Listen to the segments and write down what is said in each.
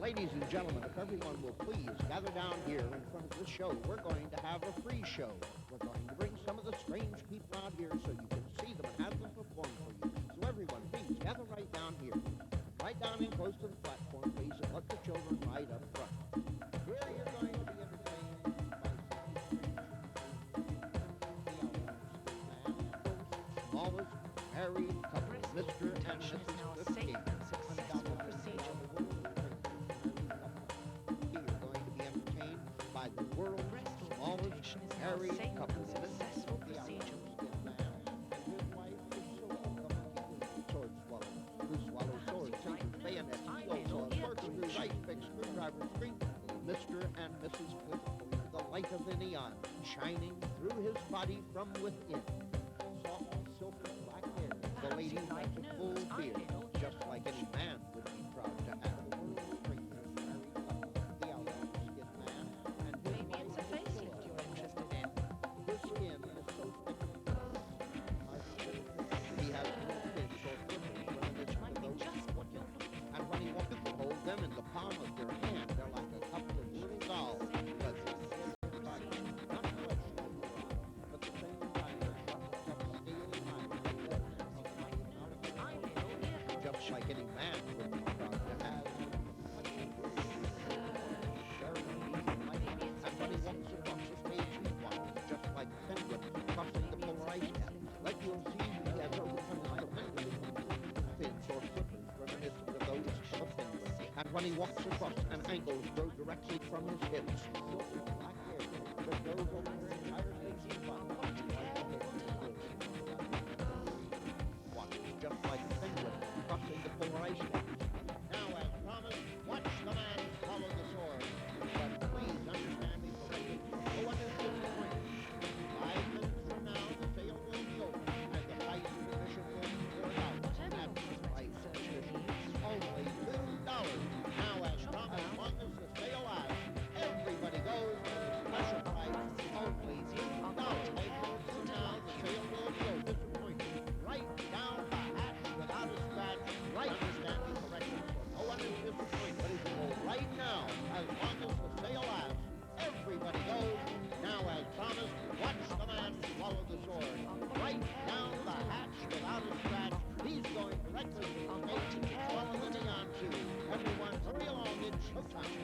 Ladies and gentlemen, if everyone will please gather down here in front of the show, we're going to have a free show. We're going to bring some of the strange people out here so you can see them and have them perform for you. So everyone, please gather right down here. Right down in close to the platform, please, and let the children right up front. Here you're going to be entertained by smallest married couple, Mr. and Mrs. King. By the world's smallest married couple, successful procedure. And his wife is sword swallow, who swallows swords, scissors, bayonets, heel saw, corkscrew, right pick, screwdriver, string, Mr. and Mrs. Cliff, the light of the neon, shining through his body from within. Soft, silky black hair, the lady has a full beard, just like any man would be proud to have. Them in the palm of their hand. They're like a couple of little dolls. But at the same time, just like any man would be proud to have. And when he walks across the stage, he walks just like a penguin crossing the polar ice cap. Like you'll see, he has overcome the penguin. Fins or flippers reminiscent of those of a penguin. And when he walks across, an ankles grow directly from his hips. Silky black hair that goes over his entire face and body. Walks just like a penguin crossing the polar ice cap. Now, as promised, watch the man follow the sword. But please understand me correctly. No one is disappointed. 5 minutes from now, the sale will be over, and the price of admission will be poured out. At the price of admission, only $2. Now, as promised, long as the sale lasts, everybody goes to the special price, only $2. 5 minutes from now, the sale will be over. Disappointed. Right down the hatch without a scratch. Right, understand me correctly, so no one is disappointed. But if you go right now, as long as the sale lasts, everybody goes. Now, as promised, watch the man swallow the sword. Right down the hatch without a scratch. He's going directly to the stage to swallow the neon tube. Everyone, hurry along, it's showtime.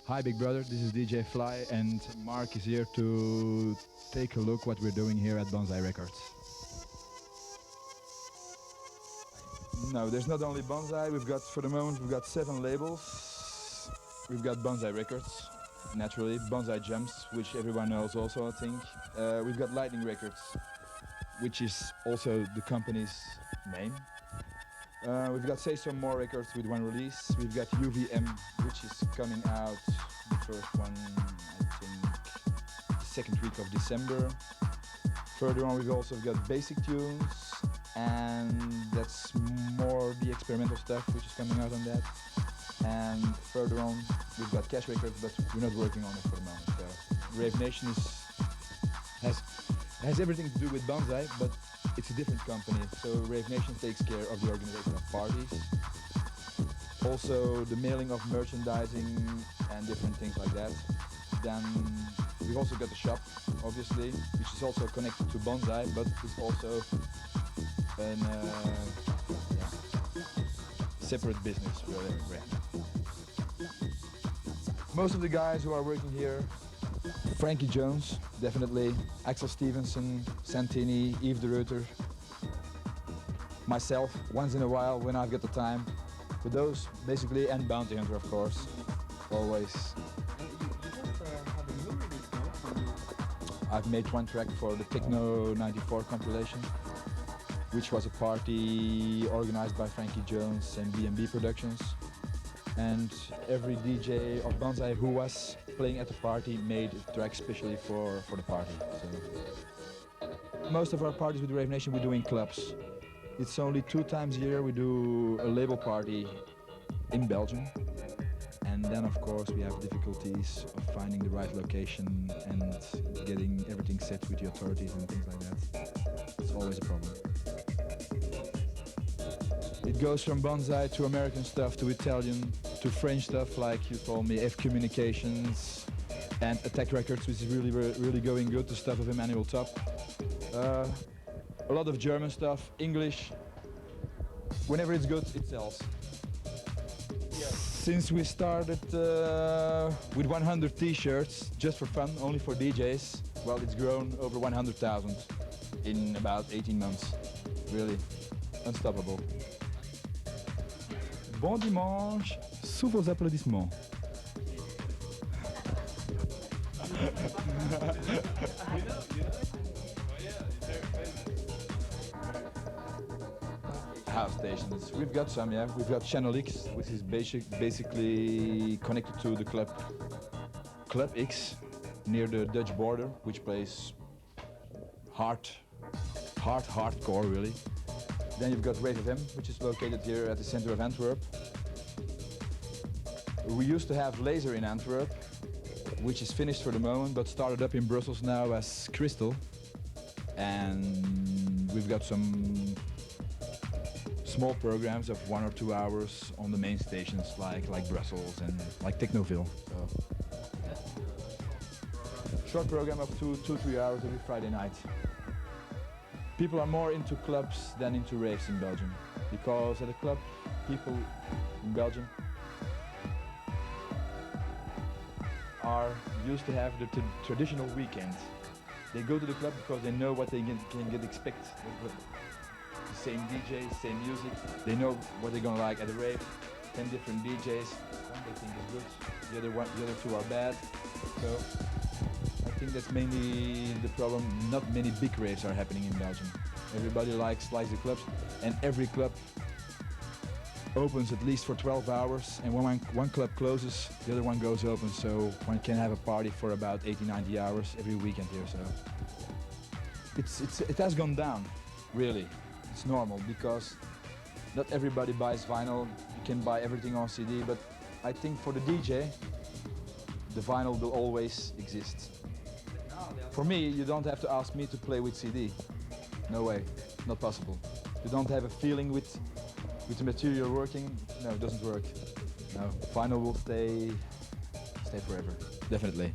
Hi Big Brother, this is DJ Fly and Mark is here to take a look what we're doing here at Bonzai Records. No, there's not only Bonzai, for the moment we've got 7 labels. We've got Bonzai Records, naturally, Bonzai Jumps, which everyone knows also I think. We've got Lightning Records, which is also the company's name. We've got Say Some More Records with 1 release. We've got UVM, which is coming out, the first one, I think, the second week of December. Further on, we've also got Basic Tunes, and that's more the experimental stuff, which is coming out on that. And further on, we've got Cash Records, but we're not working on it for the moment. So Rave Nation has everything to do with Bonzai, but it's a different company, so Rave Nation takes care of the organization of parties, also the mailing of merchandising and different things like that. Then we've also got the shop, obviously, which is also connected to Bonzai, but it's also a separate business, really. Most of the guys who are working here, Frankie Jones, definitely, Axel Stevenson, Santini, Yves de Ruyter, myself, once in a while when I've got the time, for those basically, and Bounty Hunter of course, always. I've made 1 track for the Techno 94 compilation, which was a party organized by Frankie Jones and B&B Productions. And every DJ of Bonzai who was playing at the party made a track specially for the party. So most of our parties with Rave Nation we do in clubs. It's only 2 times a year we do a label party in Belgium. And then of course we have difficulties of finding the right location and getting everything set with the authorities and things like that. It's always a problem. It goes from Bonzai to American stuff to Italian to French stuff like you told me, F Communications and Attack Records, which is really going good, the stuff of Emmanuel Top. A lot of German stuff, English. Whenever it's good, it sells. Since we started with 100 t-shirts just for fun, only for DJs, well, it's grown over 100,000 in about 18 months. Really unstoppable. Bon dimanche, sous vos applaudissements. House stations. We've got some, yeah. We've got Channel X, which is basically connected to the Club X near the Dutch border, which plays hardcore, really. Then you've got Rave FM, which is located here at the center of Antwerp. We used to have Laser in Antwerp, which is finished for the moment, but started up in Brussels now as Crystal. And we've got some small programs of 1 or 2 hours on the main stations like Brussels and like Technoville. So short program of 2-3 hours every Friday night. People are more into clubs than into raves in Belgium, because at a club, people in Belgium are used to have the traditional weekend. They go to the club because they know what they can get expect. The same DJs, same music. They know what they're gonna like at a rave. 10 different DJs. One they think is good, the other two are bad. So I think that's mainly the problem. Not many big raves are happening in Belgium. Everybody likes the clubs, and every club opens at least for 12 hours, and when one club closes, the other one goes open, so one can have a party for about 80, 90 hours every weekend here. So it has gone down, really. It's normal, because not everybody buys vinyl. You can buy everything on CD, but I think for the DJ, the vinyl will always exist. For me, you don't have to ask me to play with CD. No way, not possible. You don't have a feeling with the material working. No, it doesn't work. No, vinyl will stay forever, definitely.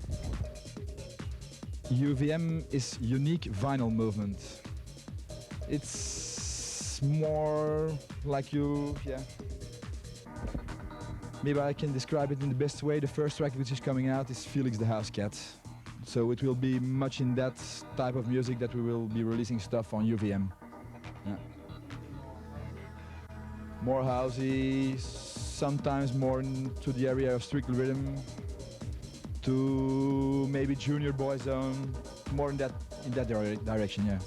UVM is unique vinyl movement. It's more like Maybe I can describe it in the best way. The first track which is coming out is Felix the House Cat. So it will be much in that type of music that we will be releasing stuff on UVM. Yeah. More housey, sometimes more into the area of Strictly Rhythm, to maybe Junior Boy Zone, more in that direction, yeah.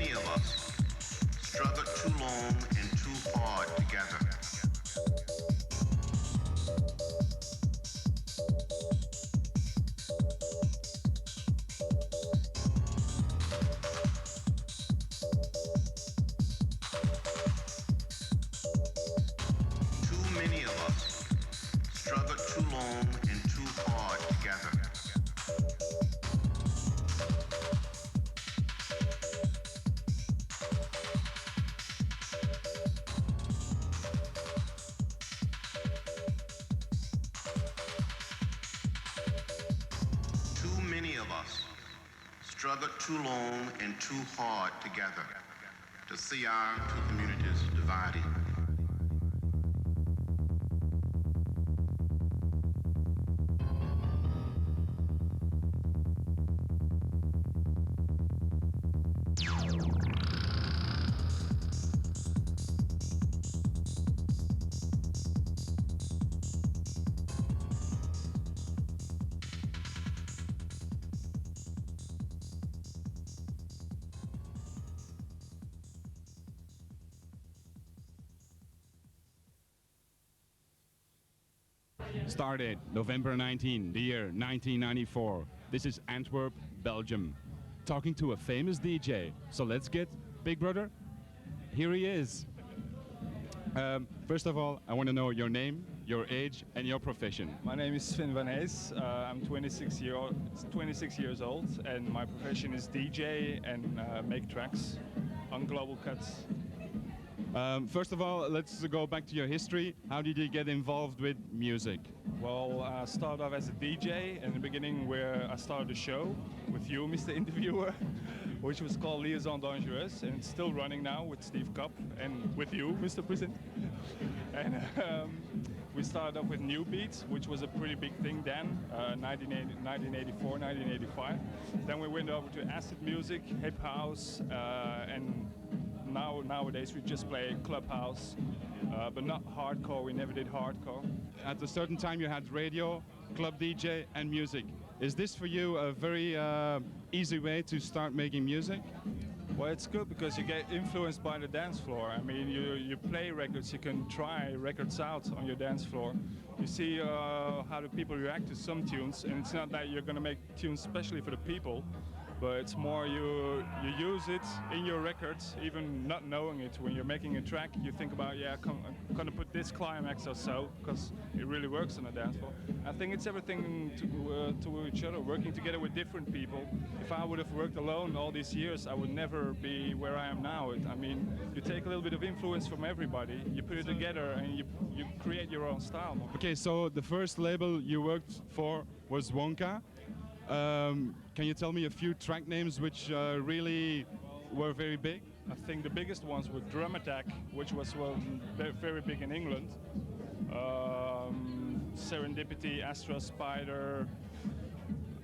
many of us struggle too long and too hard together. Too many of us struggle too long and too hard together. Too many of us struggle too long and too hard together to see our two communities divided. Started November 19, the year 1994. This is Antwerp, Belgium. Talking to a famous DJ. So let's get Big Brother. Here he is. First of all, I want to know your name, your age, and your profession. My name is Sven Van Hees. I'm 26 years old, and my profession is DJ and make tracks on Global Cuts. First of all, let's go back to your history. How did you get involved with music? Well, I started off as a DJ in the beginning, where I started a show with you, Mr. Interviewer, which was called Liaison Dangereuse, and it's still running now with Steve Kopp and with you, Mr. President. And we started off with New Beats, which was a pretty big thing then, 1984, 1985. Then we went over to acid music, hip house, and nowadays we just play clubhouse, but not hardcore. We never did hardcore. At a certain time you had radio, club DJ, and music. Is this for you a very easy way to start making music? Well, it's good because you get influenced by the dance floor. I mean, you play records, you can try records out on your dance floor. You see how the people react to some tunes, and it's not that you're going to make tunes especially for the people, but it's more you use it in your records, even not knowing it. When you're making a track, you think about, yeah, I'm gonna put this climax or so, because it really works on a dance floor. I think it's everything to each other, working together with different people. If I would have worked alone all these years, I would never be where I am now. I mean, you take a little bit of influence from everybody, you put it together, and you create your own style. Okay, so the first label you worked for was Wonka. Can you tell me a few track names which really were very big? I think the biggest ones were Drum Attack, which was very big in England. Serendipity, Astra Spider.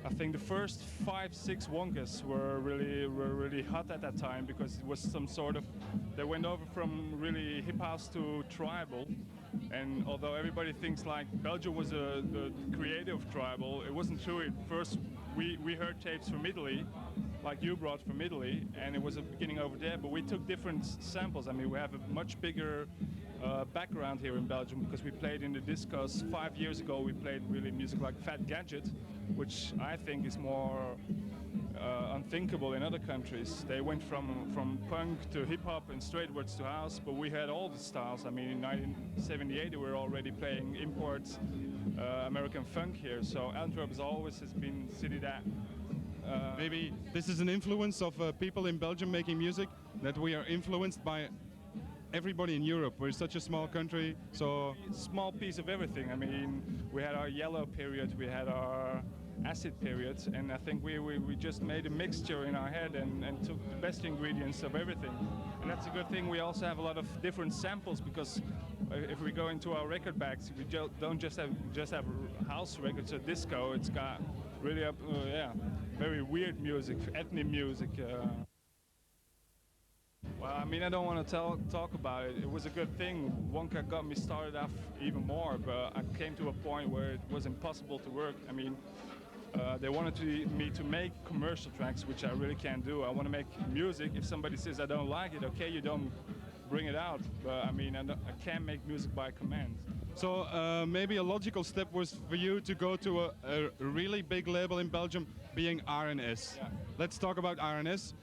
I think the first 5-6 Wonkas were really hot at that time, because it was some sort of, they went over from really hip house to tribal. And although everybody thinks like Belgium was the creator of tribal, it wasn't true. At first we heard tapes from Italy, like you brought from Italy, and it was a beginning over there, but we took different samples. I mean, we have a much bigger background here in Belgium, because we played in the discos 5 years ago. We played really music like Fat Gadget, which I think is more unthinkable in other countries. They went from punk to hip hop and straightwards to house, but we had all the styles. I mean, in 1978 we were already playing import American funk here. So Antwerp has been a city that maybe this is an influence of people in Belgium making music, that we are influenced by everybody in Europe. We're such a small country, so small piece of everything. I mean, we had our yellow period, we had our acid period, and I think we just made a mixture in our head and took the best ingredients of everything. And that's a good thing. We also have a lot of different samples, because if we go into our record bags, we don't just have house records or disco. It's got really very weird music, ethnic music. Well, I mean, I don't want to talk about it. It was a good thing. Wonka got me started off even more, but I came to a point where it was impossible to work. I mean, They wanted me to make commercial tracks, which I really can't do. I want to make music. If somebody says I don't like it, okay, you don't bring it out. But I mean, I can't make music by command. So maybe a logical step was for you to go to a really big label in Belgium, being RNS. Yeah. Let's talk about RNS.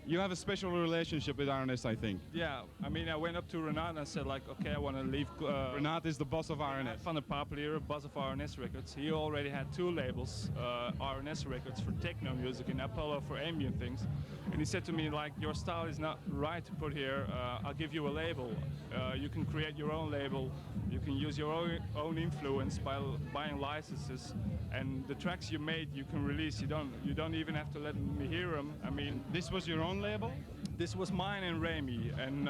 You have a special relationship with RNS, I think. Yeah, I mean, I went up to Renat and I said like, okay, I want to leave. Renat is the boss of RNS. Van der Papelier, boss of RNS Records. He already had two labels, RNS Records for techno music and Apollo for ambient things. And he said to me like, your style is not right to put here. I'll give you a label. You can create your own label. You can use your own influence by buying licenses. And the tracks you made, you can release. You don't even have to let me hear them. I mean, This was your own label? this was mine and Remy. And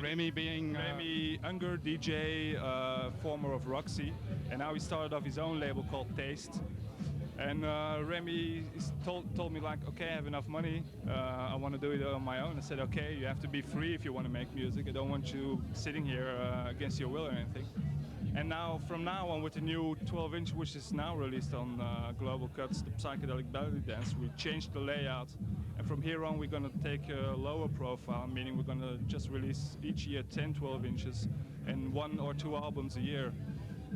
Remy being... Remy Unger, DJ, former of Roxy, and now he started off his own label called Taste. And Remy told me like, okay, I have enough money, I want to do it on my own. I said, okay, you have to be free if you want to make music. I don't want you sitting here against your will or anything. And now, from now on, with the new 12-inch, which is now released on Global Cuts, the Psychedelic Belly Dance, we changed the layout. And from here on, we're going to take a lower profile, meaning we're going to just release each year 10, 12 inches and 1 or 2 albums a year.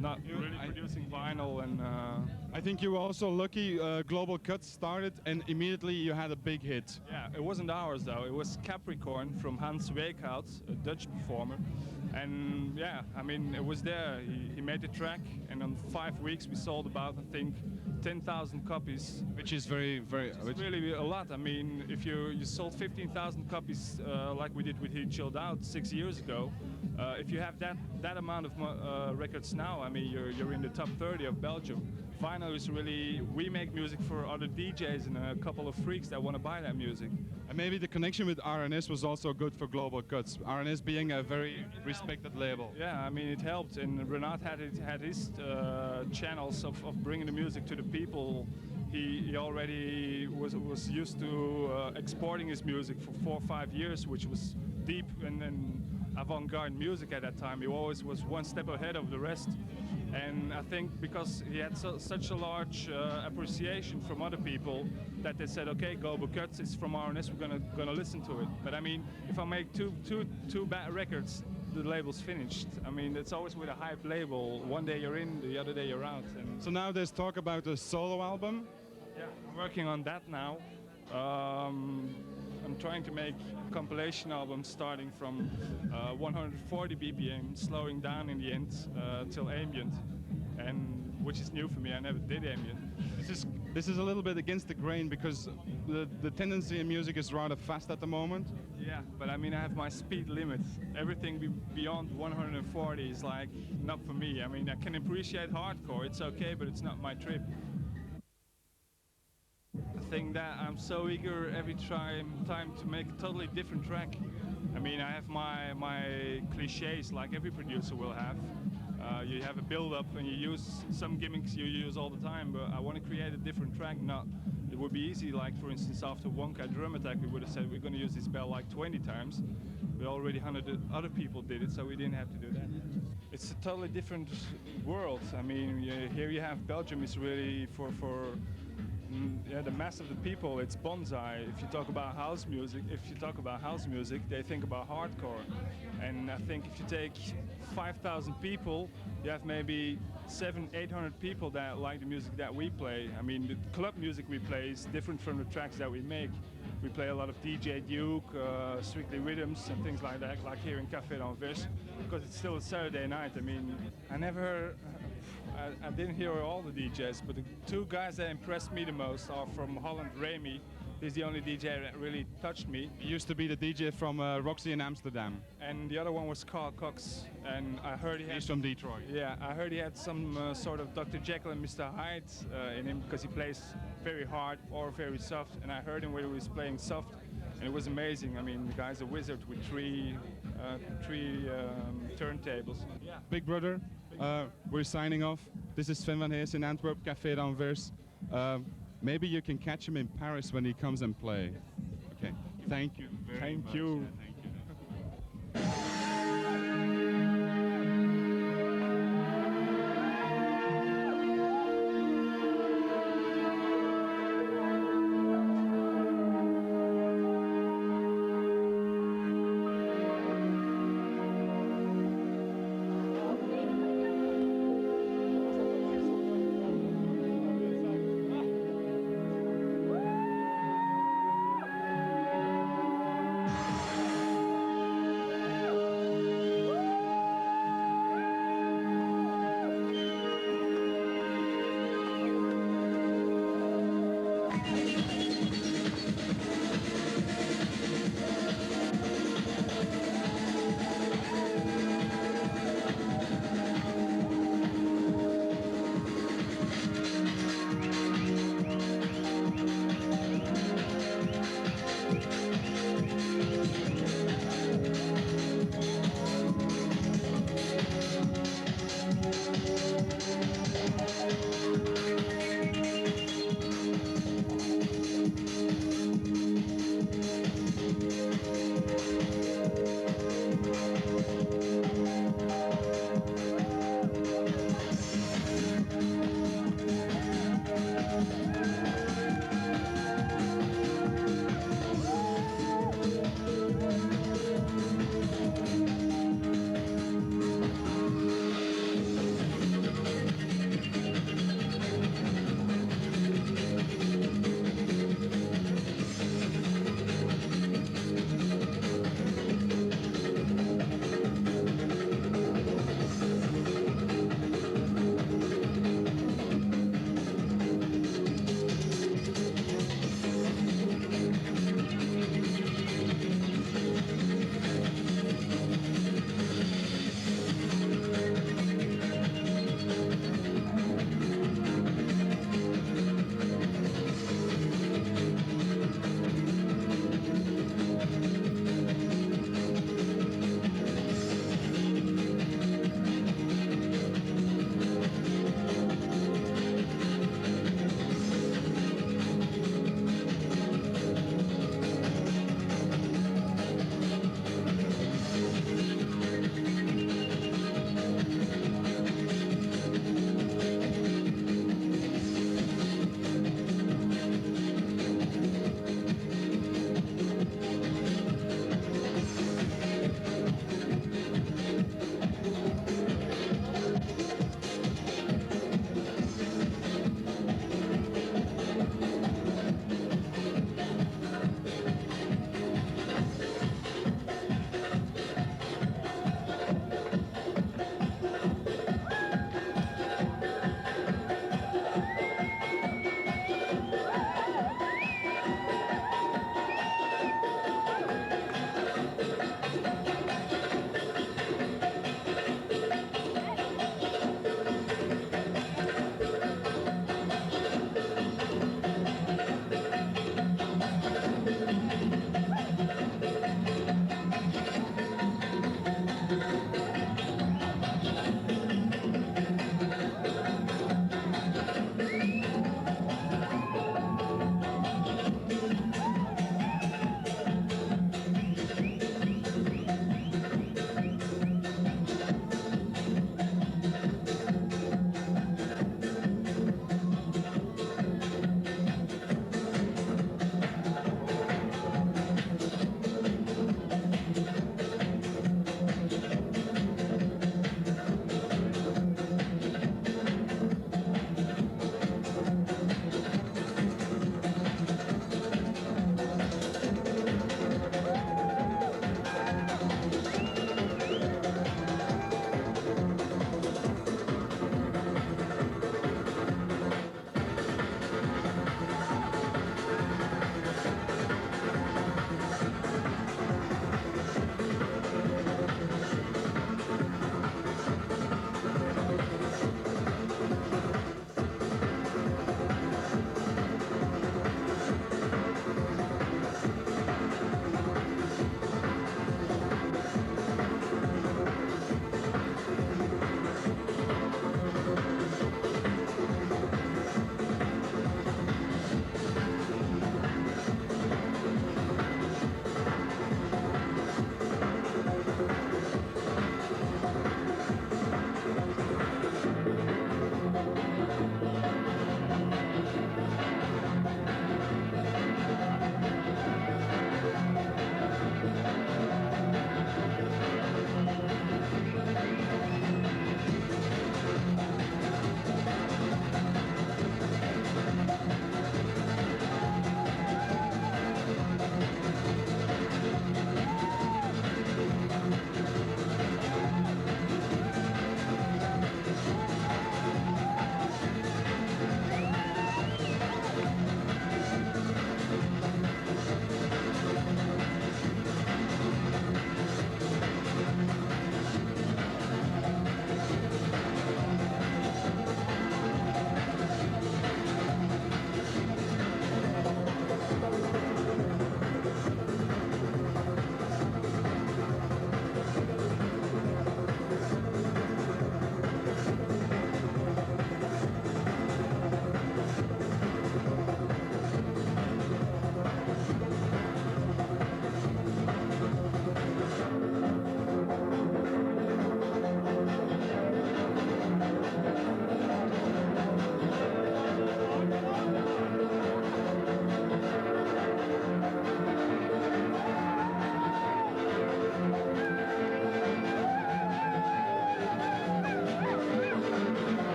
Not really producing vinyl and... I think you were also lucky. Global Cuts started and immediately you had a big hit. Yeah, it wasn't ours though. It was Capricorn from Hans Weekhout, a Dutch performer. And yeah, I mean, it was there. He made the track, and in 5 weeks we sold about, I think, 10,000 copies. Which is very, very... It's really a lot. I mean, if you sold 15,000 copies like we did with He Chilled Out 6 years ago, if you have that amount of records now, I mean, you're in the top 30 of Belgium. Vinyl is really, we make music for other DJs and a couple of freaks that want to buy that music. And maybe the connection with RNS was also good for Global Cuts. RNS being a very respected label. Yeah, I mean, it helped. And Renat had his channels of bringing the music to the people. He already was used to exporting his music for 4 or 5 years, which was deep and avant-garde music at that time. He always was one step ahead of the rest. And I think because he had such a large appreciation from other people that they said, okay, Global Cuts is from RNS, we're gonna listen to it. But I mean, if I make two bad records, the label's finished. I mean, it's always with a hype label. One day you're in, the other day you're out. And So now there's talk about a solo album. yeah, I'm working on that now. I'm trying to make compilation albums starting from 140 BPM, slowing down in the end till ambient, and which is new for me. I never did ambient. This is a little bit against the grain because the tendency in music is rather fast at the moment. Yeah, but I mean, I have my speed limit. Everything beyond 140 is like not for me. I mean, I can appreciate hardcore, it's okay, but it's not my trip. I think that I'm so eager every time to make a totally different track. I mean, I have my cliches like every producer will have. You have a build-up and you use some gimmicks you use all the time, but I want to create a different track. It would be easy, like for instance after Wonka Drum Attack, we would have said we're going to use this bell like 20 times. But already 100 other people did it, so we didn't have to do that. It's a totally different world. I mean, here you have Belgium is really for the mass of the people, it's Bonzai. If you talk about house music, they think about hardcore. And I think if you take 5,000 people, you have maybe 700-800 people that like the music that we play. I mean, the club music we play is different from the tracks that we make. We play a lot of DJ Duke, Strictly Rhythms and things like that, like here in Café d'Anvers, because it's still a Saturday night. I mean, I didn't hear all the DJs, but the 2 guys that impressed me the most are from Holland, Remy. He's the only DJ that really touched me. He used to be the DJ from Roxy in Amsterdam. And the other one was Carl Cox, and I heard He's from Detroit. Yeah, I heard he had some sort of Dr. Jekyll and Mr. Hyde in him because he plays very hard or very soft. And I heard him when he was playing soft, and it was amazing. I mean, the guy's a wizard with three turntables. Yeah. Big brother, we're signing off. This is Sven van Hees in Antwerp, Café d'Anvers. Maybe you can catch him in Paris when he comes and play. Okay, thank you very much. Thank you.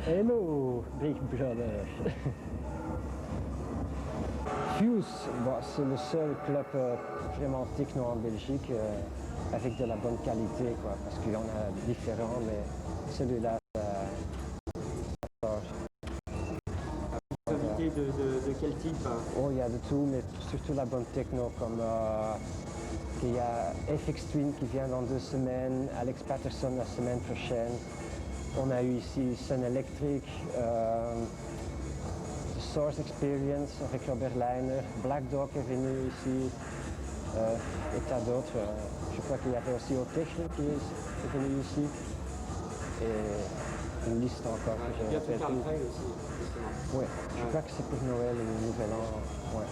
Hello, Big Brother. Fuse, bon, c'est le seul club vraiment techno en Belgique avec de la bonne qualité, quoi, parce qu'il y en a différents, mais celui-là, De quel type? oh, il y a de tout, mais surtout la bonne techno, comme il y a FX Twin qui vient dans 2 semaines, Alex Patterson la semaine prochaine. On a eu ici Sun Electric, The Source Experience avec Robert Leiner, Black Dog est venu ici, et tas d'autres. Je crois qu'il y avait aussi Otechnik qui est venu ici, et une liste encore que je Il y a tout rappelle Carl plus. Craig aussi, justement. Ouais, je crois que c'est pour Noël et le Nouvel An. Ouais.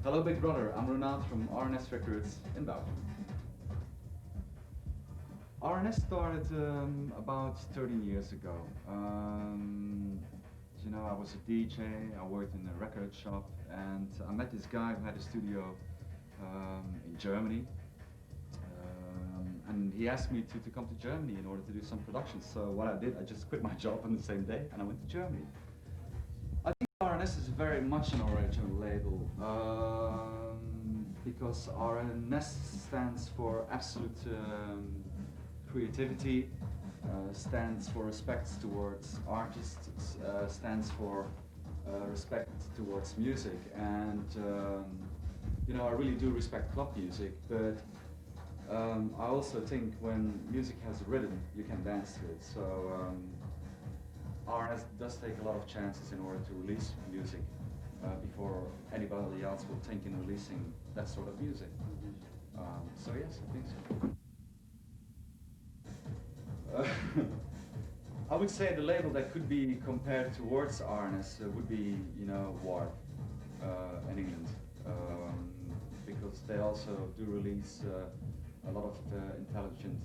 Hello Big Brother, I'm Ronald from RNS Records in Belgium. RNS started about 13 years ago. You know, I was a DJ, I worked in a record shop, and I met this guy who had a studio in Germany. And he asked me to come to Germany in order to do some productions. So what I did, I just quit my job on the same day and I went to Germany. I think RNS is very much an original label because RNS stands for absolute creativity, stands for respect towards artists, stands for respect towards music, and you know, I really do respect club music, but I also think when music has a rhythm, you can dance to it. So RNS does take a lot of chances in order to release music before anybody else will think in releasing that sort of music. So yes, I think so. I would say the label that could be compared towards RNS would be, you know, Warp in England, because they also do release a lot of intelligent,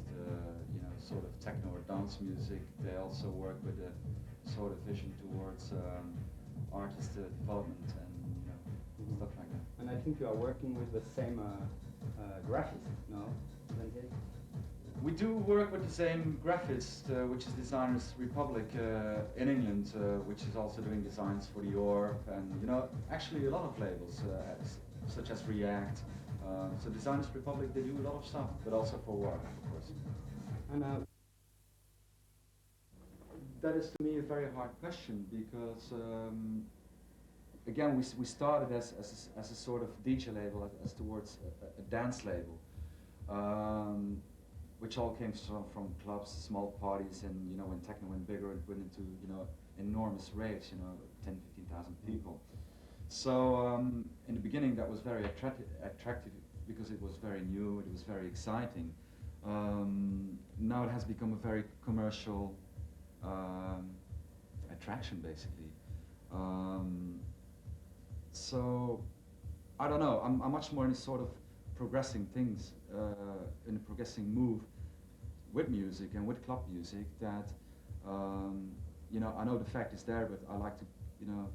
you know, sort of techno or dance music. They also work with a sort of vision towards artist development and, you know, stuff like that. And I think you are working with the same graphist, no? Bonzai? We do work with the same graphist, which is Designers Republic in England, which is also doing designs for the Orb and, you know, actually a lot of labels, such as React. So Designers Republic, they do a lot of stuff, but also for Warp, of course. And That is to me a very hard question because, again, we started as a sort of DJ label, as towards a dance label. Which all came from clubs, small parties, and, you know, when techno went bigger, it went into, you know, enormous raves, you know, 10, 15,000 people. So in the beginning that was very attractive because it was very new, it was very exciting. Now it has become a very commercial attraction, basically. So I don't know, I'm much more in a sort of progressing things, in a progressing move with music and with club music that, you know, I know the fact is there, but I like to, you know,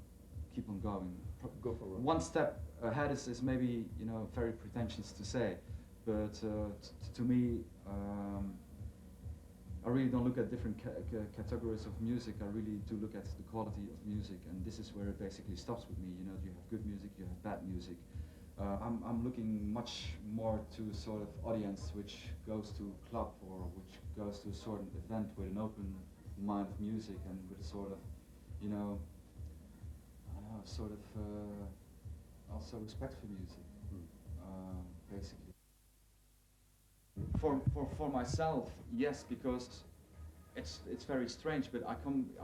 keep on going. go for it. One step ahead is maybe, you know, very pretentious to say, but to me, I really don't look at different categories of music. I really do look at the quality of music, and this is where it basically stops with me. You know, you have good music, you have bad music. I'm looking much more to a sort of audience which goes to a club or which goes to a sort of event with an open mind of music and with a sort of, you know, I don't know, sort of also respect for music, basically. For myself, yes, because it's very strange, but I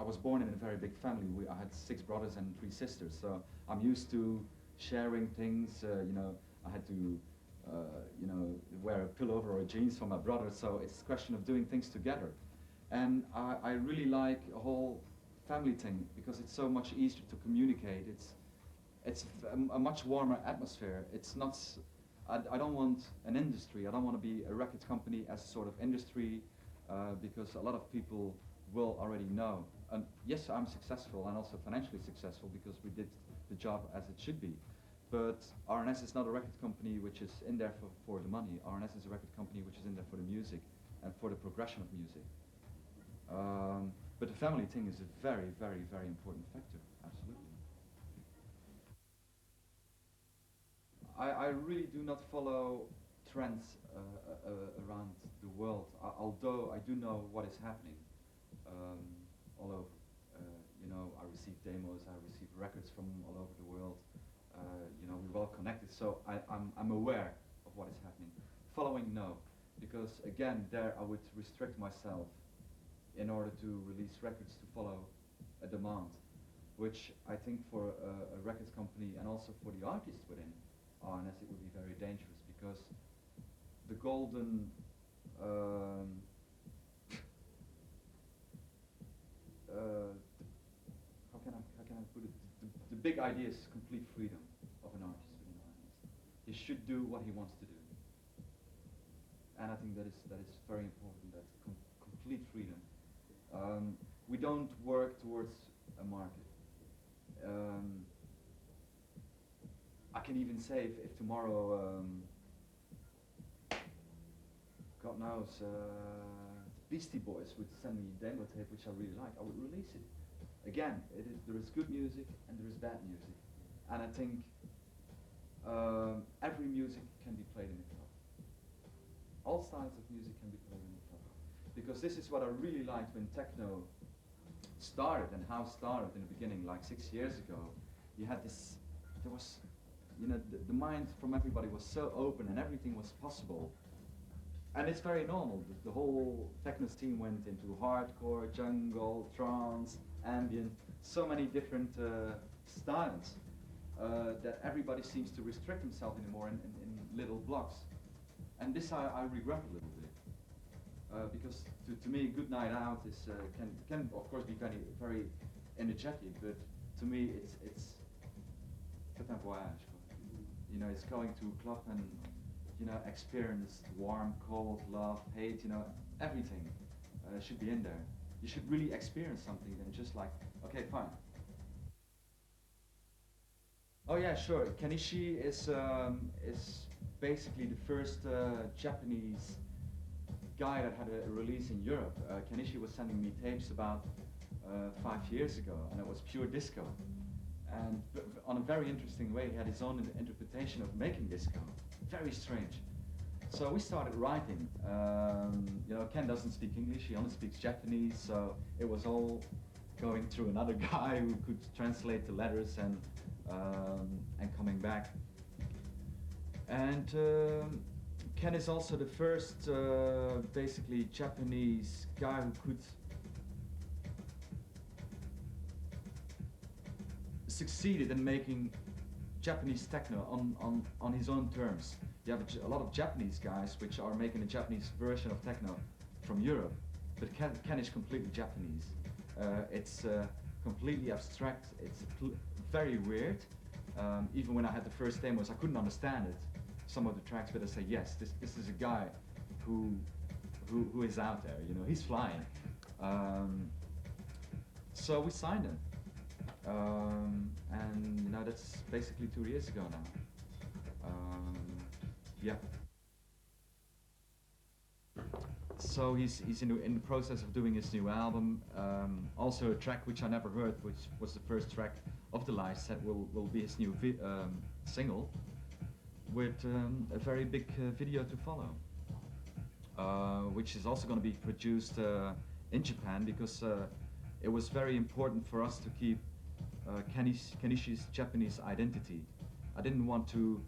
was born in a very big family. I had 6 brothers and 3 sisters, so I'm used to sharing things. You know, I had to, you know, wear a pullover or jeans for my brother, so it's a question of doing things together. And I really like a whole family thing because it's so much easier to communicate. It's a much warmer atmosphere. It's not. I don't want an industry. I don't want to be a record company as a sort of industry, because a lot of people will already know. And yes, I'm successful and also financially successful because we did the job as it should be. But RNS is not a record company which is in there for the money. RNS is a record company which is in there for the music and for the progression of music. But the family thing is a very, very, very important factor, absolutely. I really do not follow trends around the world, although I do know what is happening all over. You know, I receive demos, I receive records from all over the world. You know, we're well connected, so I'm aware of what is happening. Following, no, because again, there I would restrict myself in order to release records to follow a demand, which I think for a record company and also for the artists within RNS it would be very dangerous because the golden how can I put it? The big idea is complete freedom of an artist within RNS. He should do what he wants to do, and I think that is very important. That complete freedom. We don't work towards a market. I can even say if tomorrow, God knows, Beastie Boys would send me a demo tape which I really like, I would release it. Again, there is good music and there is bad music. And I think every music can be played in a club. All styles of music can be played in a club. Because this is what I really liked when techno started and how started in the beginning, like 6 years ago. You had this, there was, you know, the mind from everybody was so open and everything was possible. And it's very normal. The whole techno scene went into hardcore, jungle, trance, ambient, so many different styles that everybody seems to restrict himself anymore in little blocks. And this I regret a little bit. Because to me, a good night out is can of course be very energetic, but to me it's un voyage. You know, it's going to a club and experience warm, cold, love, hate. Everything should be in there. You should really experience something than just like, okay, fine. Oh yeah, sure. Kenichi is basically the first Japanese guy that had a release in Europe. Kenichi was sending me tapes about 5 years ago, and it was pure disco. And on a very interesting way, he had his own interpretation of making disco. Very strange. So we started writing. Ken doesn't speak English, he only speaks Japanese, so it was all going through another guy who could translate the letters and coming back. And Ken is also the first basically Japanese guy who could succeeded in making Japanese techno on his own terms. You have a lot of Japanese guys which are making a Japanese version of techno from Europe, but Ken is completely Japanese. It's completely abstract, it's very weird. Even when I had the first demos, I couldn't understand it, some of the tracks, but I say, yes, this is a guy who is out there, he's flying. So we signed him. And that's basically 2 years ago now. Yeah. So he's in the process of doing his new album. Also a track which I never heard, which was the first track of the live set, will be his new single, with a very big video to follow, which is also going to be produced in Japan, because it was very important for us to keep Kenishi's Japanese identity. I didn't want to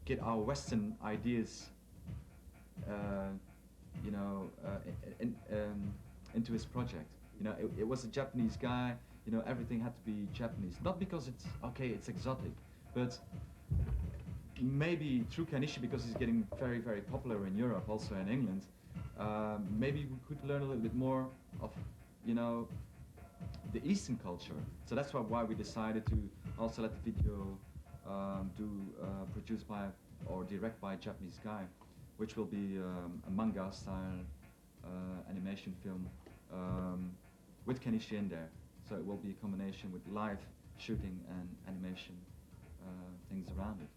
get our Western ideas, into his project. It was a Japanese guy. Everything had to be Japanese. Not because it's okay, it's exotic, but maybe through Kenichi, because he's getting very, very popular in Europe, also in England. Maybe we could learn a little bit more of, the Eastern culture. So that's why we decided to also let the video produced by or direct by a Japanese guy, which will be a manga style animation film with Kenichi in there. So it will be a combination with live shooting and animation things around it.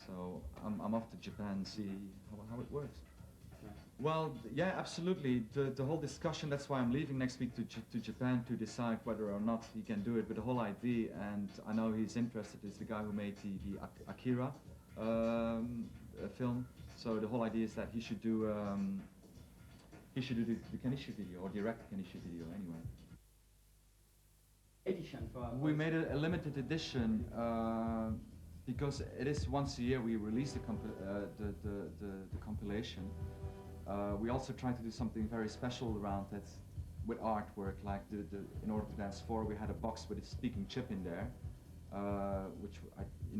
So I'm off to Japan to see how it works. Well, yeah, absolutely. The whole discussion, that's why I'm leaving next week to Japan to decide whether or not he can do it. But the whole idea, and I know he's interested, is the guy who made the Akira film. So the whole idea is that he should do the Kenichi video, or direct Kenichi video anyway. Edition for We made a limited edition because it is once a year we release the compilation. We also try to do something very special around it with artwork, like in Order to Dance 4 we had a box with a speaking chip in there, which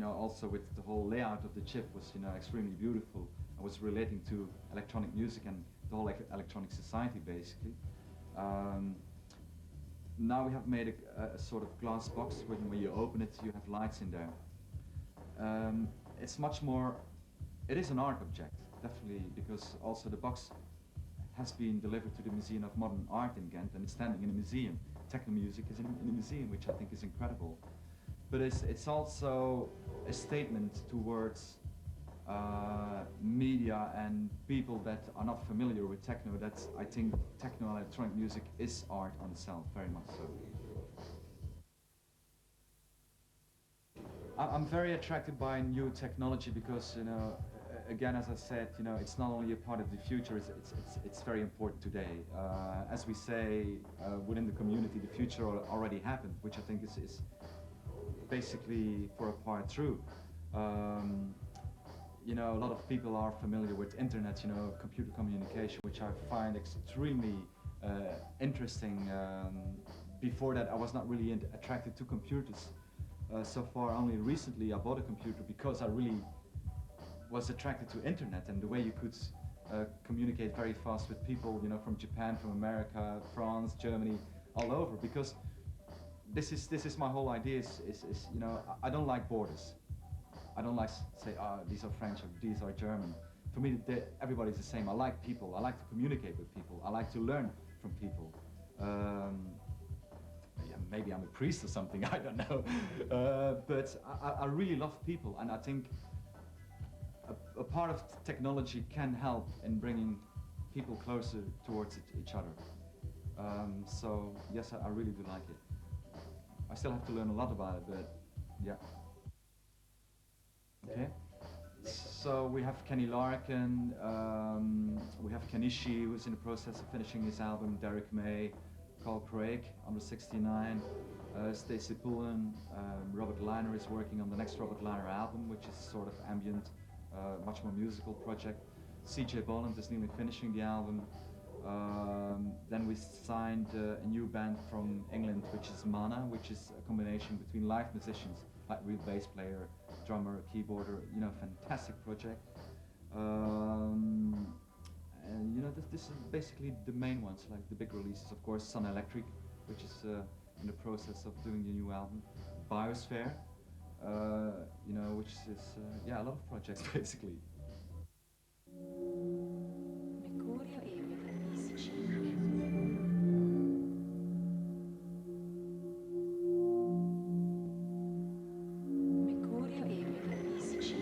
also with the whole layout of the chip was extremely beautiful. I was relating to electronic music and the whole electronic society basically. Now we have made a sort of glass box when you open it you have lights in there. It's much more, it is an art object, definitely, because also the box has been delivered to the Museum of Modern Art in Ghent and it's standing in a museum. Techno music is in a museum, which I think is incredible. But it's also a statement towards media and people that are not familiar with techno. That's, I think, techno and electronic music is art on itself, very much so. I'm very attracted by new technology because, again, as I said, it's not only a part of the future, it's very important today. As we say within the community, the future already happened, which I think is basically for a part true. A lot of people are familiar with internet, computer communication, which I find extremely interesting. Before that, I was not really attracted to computers. So far, only recently I bought a computer because I really was attracted to internet and the way you could communicate very fast with people, you know, from Japan, from America, France, Germany, all over. Because this is my whole idea. Is you know, I don't like borders. I don't like say, these are French or these are German. For me, everybody's the same. I like people. I like to communicate with people. I like to learn from people. Yeah, maybe I'm a priest or something. I don't know. But I really love people, and I think a part of technology can help in bringing people closer towards each other. So yes, I really do like it. I still have to learn a lot about it, but yeah. Okay. So we have Kenny Larkin, we have Kenichi, who's in the process of finishing his album, Derek May, Carl Craig, under 69, Stacey Pullen, Robert Liner is working on the next Robert Liner album, which is sort of ambient, much more musical project. CJ Bolland is nearly finishing the album. Then we signed a new band from England, which is Mana, which is a combination between live musicians, like real bass player, drummer, keyboarder, you know, fantastic project. And you know, this is basically the main ones, like the big releases, of course, Sun Electric, which is in the process of doing the new album, Biosphere, you know, which is, yeah, a lot of projects basically. Mercurio e metafisici. Mercurio e metafisici.